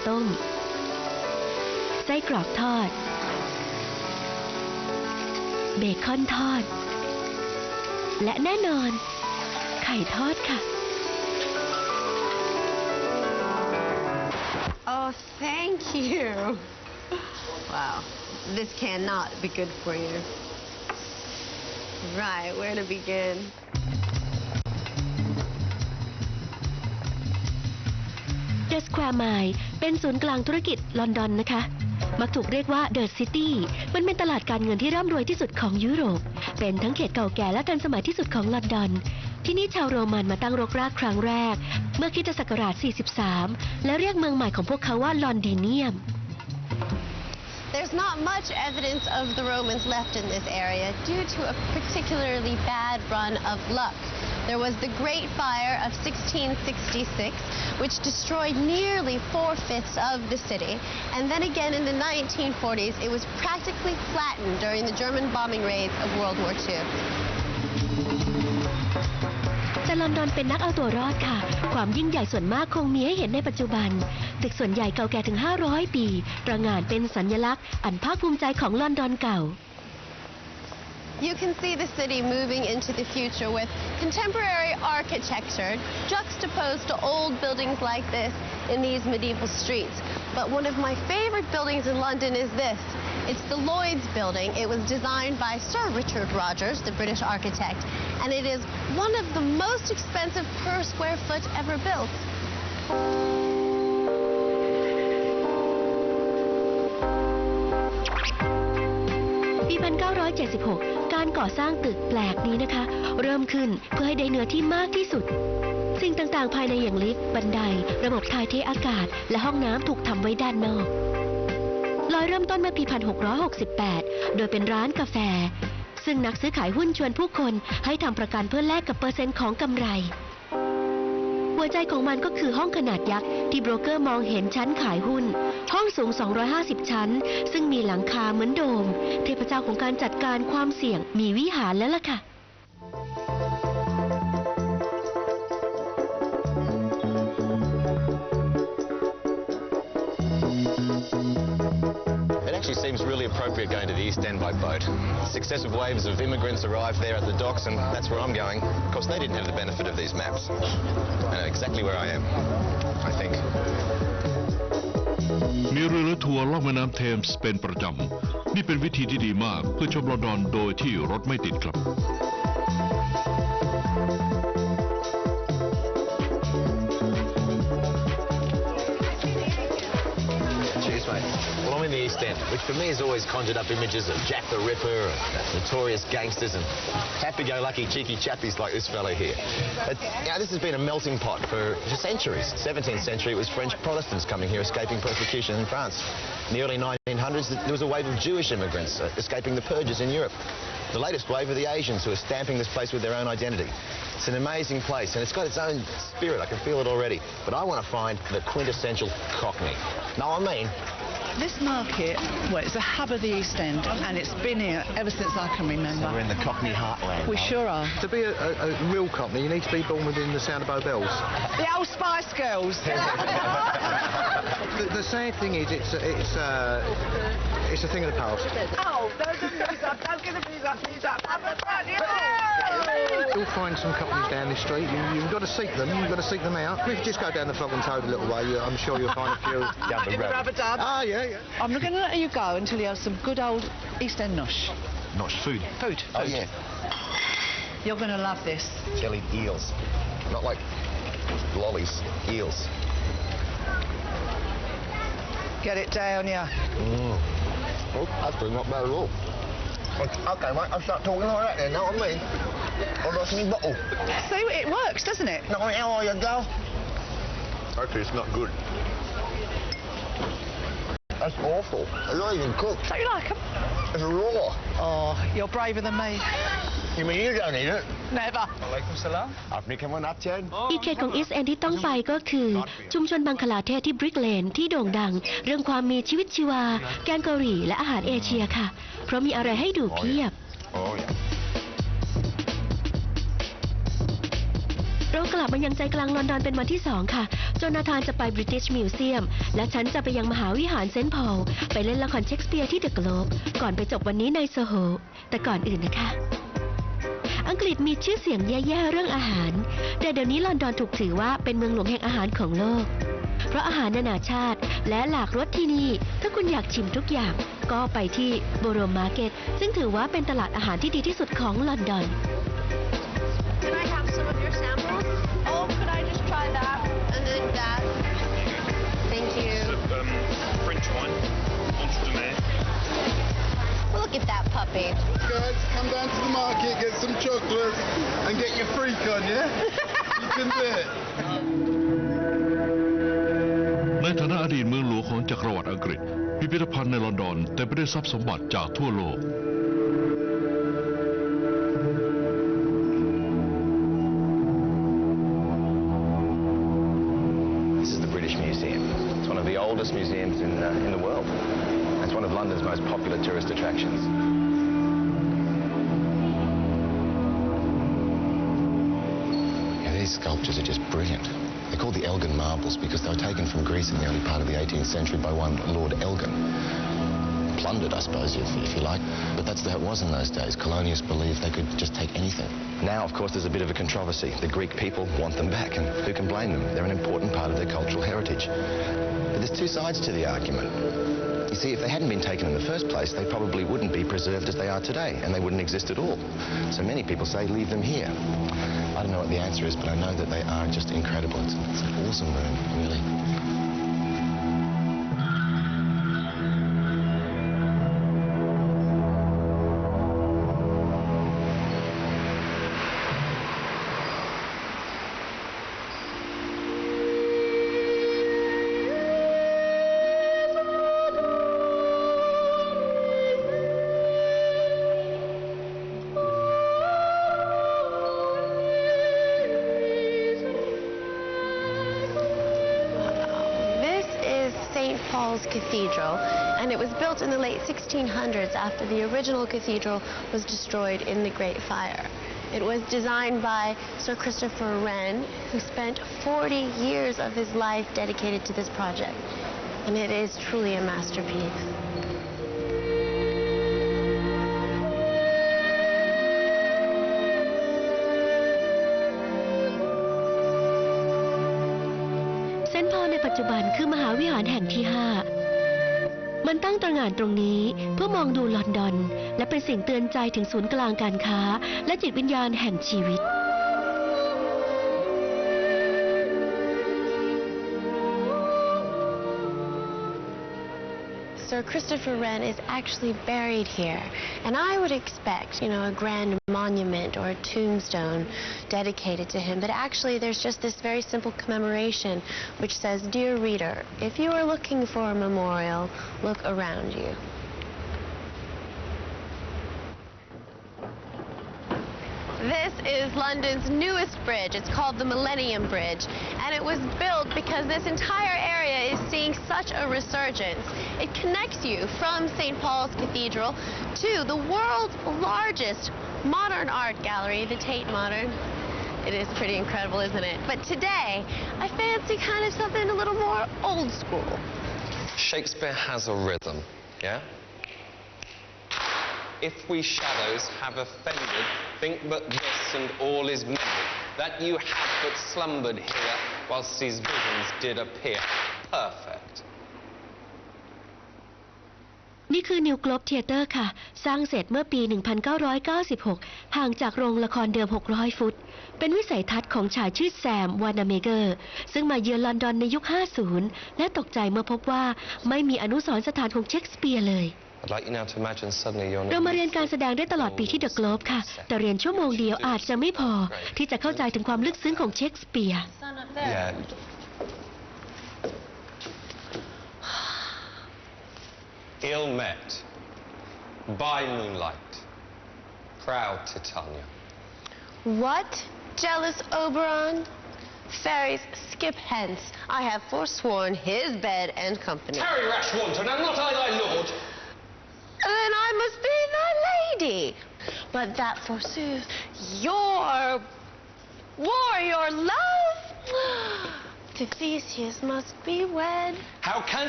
ต้มไส้กรอกทอดเบคอนทอดและแน่นอนไข่ทอดค่ะ Oh, thank you. Wow, this cannot be good for you. Right, where to begin? The Square Mile เป็นศูนย์กลางธุรกิจลอนดอนนะคะมักถูกเรียกว่า The City มันเป็นตลาดการเงินที่ร่ำรวยที่สุดของยุโรปเป็นทั้งเขตเก่าแก่และทันสมัยที่สุดของลอนดอนที่นี่ชาวโรมันมาตั้งรกรากครั้งแรกเมื่อคริสตศักราช 43 และเรียกเมืองใหม่ของพวกเขาว่าลอนดิเนียม There's not much evidence of the Romans left in this area due to a particularly bad run of luck. There was the Great Fire of 1666, which destroyed nearly 4/5 of the city. And then again in the 1940s, it was practically flattened during the German bombing raids of World War II. แต่ลอนดอนเป็นนักเอาตัวรอดค่ะความยิ่งใหญ่ส่วนมากคงมีให้เห็นในปัจจุบันตึกส่วนใหญ่เก่าแก่ถึง500ปีประหง่านเป็นสัญลักษณ์อันภาคภูมิใจของลอนดอนเก่าYou can see the city moving into the future with contemporary architecture juxtaposed to old buildings like this in these medieval streets. But one of my favorite buildings in London is this. It's the Lloyd's building. It was designed by Sir Richard Rogers, the British architect, and it is one of the most expensive per square foot ever built. ปี 1976 การก่อสร้างตึกแปลกนี้นะคะเริ่มขึ้นเพื่อให้ได้เนื้อที่มากที่สุดสิ่งต่างๆภายในอย่างลิฟต์บันไดระบบถ่ายเทอากาศและห้องน้ำถูกทำไว้ด้านนอกลอยเริ่มต้นเมื่อปี 1668 โดยเป็นร้านกาแฟซึ่งนักซื้อขายหุ้นชวนผู้คนให้ทำประกันเพื่อแลกกับเปอร์เซ็นต์ของกำไรหัวใจของมันก็คือห้องขนาดยักษ์ที่โบรกเกอร์มองเห็นชั้นขายหุ้นห้องสูง250ชั้นซึ่งมีหลังคาเหมือนโดมเทพเจ้าของการจัดการความเสี่ยงมีวิหารแล้วล่ะค่ะActually seems really appropriate going to the East End by boat. Successive waves of immigrants arrived there at the docks and that's where I'm going. Of course, they didn't have the benefit of these maps. I know exactly where I am, I think. มีเรือและทัวร์ล่องแม่น้ำเทมส์เป็นประจำนี่เป็นวิธีที่ดีมากเพื่อชมลอนดอนโดยที่รถไม่ติดครับWell, I'm in the East End, which for me has always conjured up images of Jack the Ripper and notorious gangsters and happy-go-lucky cheeky chappies like this fellow here. But, this has been a melting pot for centuries. 17th century, it was French Protestants coming here escaping persecution in France. In the early 1900s, there was a wave of Jewish immigrants escaping the purges in Europe. The latest wave are the Asians who are stamping this place with their own identity. It's an amazing place and it's got its own spirit. I can feel it already. But I want to find the quintessential Cockney. Know what I mean? This market, well, it's a hub of the East End, and it's been here ever since I can remember. So we're in the Cockney heartland. We sure are. To be a real Cockney, you need to be born within the sound of Bow Bells. The old Spice Girls. The sad thing is, it's a thing of the past. Oh, don't give the bees up. You'll find some Cockneys down this street. You've got to seek them. You've got to seek them out. If you just go down the Frog and Toad a little way, I'm sure you'll find a few. Down the road. Rubber dub. Oh, yeah. I'm not going to let you go until you have some good old East End nosh. Nosh food. Food. Oh, yeah. You're going to love this. Jellied eels. Not like lollies. Eels. Get it down, yeah. Oh, that's pretty not bad at all. Okay, mate, I'll start talking like that then, know what I mean? I've got some bottle. See, it works, doesn't it? No, how are you, girl? Actually, it's not good. That's awful. They're not even cooked. Don't you like them? It's raw. Oh, you're braver than me. You mean you don't eat it? Never. Alaikum salam. Afni kaman up, Chad? อีกเขตของอีสต์แอนด์ที่ต้องไปก็คือชุมชนบังคลาเทศที่บริกเลนที่โด่งดังเรื่องความมีชีวิตชีวาแกงกะหรี่และอาหารเอเชียค่ะเพราะมีอะไรให้ดูเพียบ Oh, yeah. เรากลับมายังใจกลางลอนดอนเป็นวันที่ 2 ค่ะโจนาธานจะไป British Museum และฉันจะไปยังมหาวิหารเซนต์พอลไปเล่นละครเชคสเปียร์ที่เดอะโกลบก่อนไปจบวันนี้ในโซโฮแต่ก่อนอื่นนะคะอังกฤษมีชื่อเสียงแย่ๆเรื่องอาหารแต่เดี๋ยวนี้ลอนดอนถูกถือว่าเป็นเมืองหลวงแห่งอาหารของโลกเพราะอาหารนานาชาติและหลากรสที่นี่ถ้าคุณอยากชิมทุกอย่างก็ไปที่โบโรมาร์เก็ตซึ่งถือว่าเป็นตลาดอาหารที่ดีที่สุดของลอนดอน Can I have some of your samples? Oh, could I just try that and then that? Thank you. French wine, entre de mer. Look at that puppy. Guys, come down to the market, get some chocolates, and get your freak on, yeah? You can do it. ในฐานะอดีตเมืองหลวงของจักรวรรดิอังกฤษพิพิธภัณฑ์ในลอนดอนเต็มไปด้วยทรัพย์สมบัติจากทั่วโลก This is the British Museum. It's one of the oldest museums in the world. It's one of London's most popular tourist attractions. Yeah, these sculptures are just brilliant. They're called the Elgin marbles because they were taken from Greece in the early part of the 18th century by one Lord Elgin. Plundered, I suppose, if you like. But that's how it was in those days. Colonialists believed they could just take anything. Now, of course, there's a bit of a controversy. The Greek people want them back, and who can blame them? They're an important part of their cultural heritage. But there's two sides to the argument. You see, if they hadn't been taken in the first place, they probably wouldn't be preserved as they are today, and they wouldn't exist at all. So many people say, leave them here. I don't know what the answer is, but I know that they are just incredible. It's an awesome room, really. St. Paul's Cathedral, and it was built in the late 1600s after the original cathedral was destroyed in the Great Fire. It was designed by Sir Christopher Wren, who spent 40 years of his life dedicated to this project, and it is truly a masterpiece. St. Paul ในปัจจุบันคือมหาวิหารแห่งที่ 5 มันตั้งตระหง่านตรงนี้เพื่อมองดูลอนดอนและเป็นสิ่งเตือนใจถึงศูนย์กลางการค้าและจิตวิญญาณแห่งชีวิต Sir Christopher Wren is actually buried here, and I would expect, a grand monument or a tombstone dedicated to him, but actually there's just this very simple commemoration which says, "Dear reader, if you are looking for a memorial, look around you." This is London's newest bridge. It's called the Millennium Bridge, and it was built because this entire area is seeing such a resurgence. It connects you from St. Paul's Cathedral to the world's largest modern art gallery, the Tate Modern. It is pretty incredible, isn't it? But today, I fancy kind of something a little more old school. Shakespeare has a rhythm, yeah? If we shadows have offended, think but this and all is mended, that you have but slumbered here whilst these visions did appear. Perfect. นี่คือ New Globe Theatre ค่ะ สร้างเสร็จเมื่อปี 1996 ห่างจากโรงละครเดิม 600 ฟุต เป็นวิสัยทัศน์ของชายชื่อแซม วานาเมเกอร์ ซึ่งมาเยือนลอนดอนในยุค 50 และตกใจเมื่อพบว่าไม่มีอนุสรณ์สถานของเชคสเปียร์เลย I'd like you now to imagine suddenly you're เรามาเรียนการแสดงได้ตลอดปีที่เดอะโกลบค่ะ แต่เรียนชั่วโมงเดียวอาจจะไม่พอที่จะเข้าใจถึงความลึกซึ้งของเชคสเปียร์ Yeah. Ill met by moonlight, proud Titania. What? Jealous Oberon? Fairies, skip hence. I have forsworn his bed and company. Tarry, rash wanton, am not I thy lord? Then I must be thy lady. But that forsooth your warrior love. To Theseus must be wed. How can